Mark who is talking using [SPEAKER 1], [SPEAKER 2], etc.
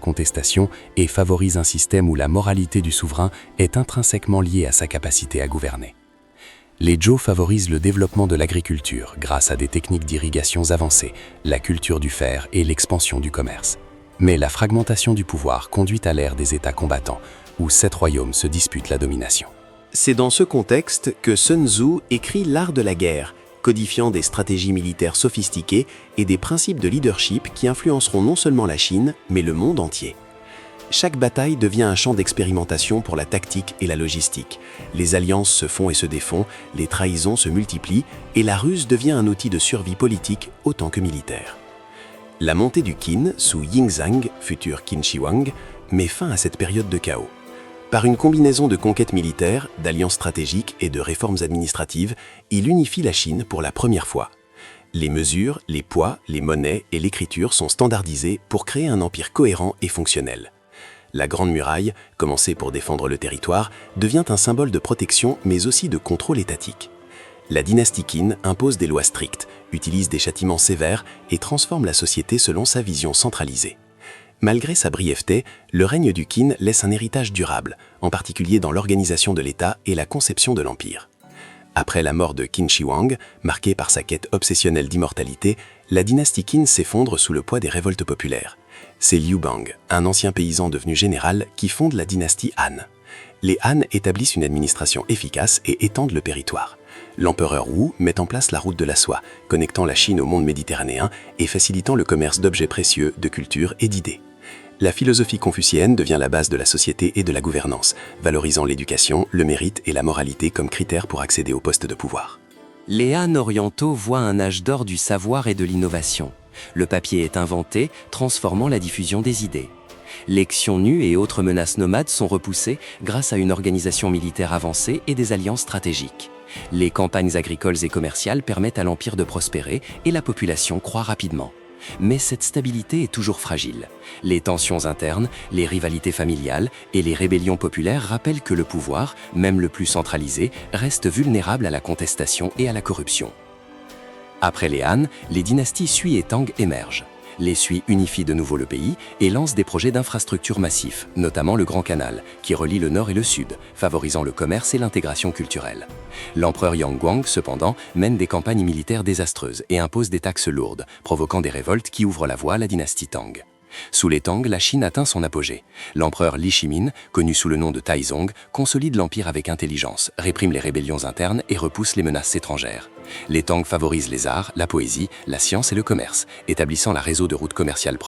[SPEAKER 1] contestation et favorise un système où la moralité du souverain est intrinsèquement liée à sa capacité à gouverner. Les Zhou favorisent le développement de l'agriculture grâce à des techniques d'irrigation avancées, la culture du fer et l'expansion du commerce. Mais la fragmentation du pouvoir conduit à l'ère des États combattants, où 7 royaumes se disputent la domination.
[SPEAKER 2] C'est dans ce contexte que Sun Tzu écrit L'Art de la guerre, codifiant des stratégies militaires sophistiquées et des principes de leadership qui influenceront non seulement la Chine, mais le monde entier. Chaque bataille devient un champ d'expérimentation pour la tactique et la logistique. Les alliances se font et se défont, les trahisons se multiplient et la ruse devient un outil de survie politique autant que militaire. La montée du Qin sous Yingzhang, futur Qin Shi Huang, met fin à cette période de chaos. Par une combinaison de conquêtes militaires, d'alliances stratégiques et de réformes administratives, il unifie la Chine pour la première fois. Les mesures, les poids, les monnaies et l'écriture sont standardisés pour créer un empire cohérent et fonctionnel. La Grande Muraille, commencée pour défendre le territoire, devient un symbole de protection mais aussi de contrôle étatique. La dynastie Qin impose des lois strictes, utilise des châtiments sévères et transforme la société selon sa vision centralisée. Malgré sa brièveté, le règne du Qin laisse un héritage durable, en particulier dans l'organisation de l'État et la conception de l'Empire. Après la mort de Qin Shi Huang, marquée par sa quête obsessionnelle d'immortalité, la dynastie Qin s'effondre sous le poids des révoltes populaires. C'est Liu Bang, un ancien paysan devenu général, qui fonde la dynastie Han. Les Han établissent une administration efficace et étendent le territoire. L'empereur Wu met en place la route de la soie, connectant la Chine au monde méditerranéen et facilitant le commerce d'objets précieux, de culture et d'idées. La philosophie confucéenne devient la base de la société et de la gouvernance, valorisant l'éducation, le mérite et la moralité comme critères pour accéder aux postes de pouvoir.
[SPEAKER 3] Les Han orientaux voient un âge d'or du savoir et de l'innovation. Le papier est inventé, transformant la diffusion des idées. L'extion nue et autres menaces nomades sont repoussées grâce à une organisation militaire avancée et des alliances stratégiques. Les campagnes agricoles et commerciales permettent à l'Empire de prospérer et la population croît rapidement. Mais cette stabilité est toujours fragile. Les tensions internes, les rivalités familiales et les rébellions populaires rappellent que le pouvoir, même le plus centralisé, reste vulnérable à la contestation et à la corruption. Après les Han, les dynasties Sui et Tang émergent. Les Sui unifient de nouveau le pays et lancent des projets d'infrastructures massifs, notamment le Grand Canal, qui relie le nord et le sud, favorisant le commerce et l'intégration culturelle. L'empereur Yang Guang, cependant, mène des campagnes militaires désastreuses et impose des taxes lourdes, provoquant des révoltes qui ouvrent la voie à la dynastie Tang. Sous les Tang, la Chine atteint son apogée. L'empereur Li Shimin, connu sous le nom de Taizong, consolide l'empire avec intelligence, réprime les rébellions internes et repousse les menaces étrangères. Les Tang favorisent les arts, la poésie, la science et le commerce, établissant un réseau de routes commerciales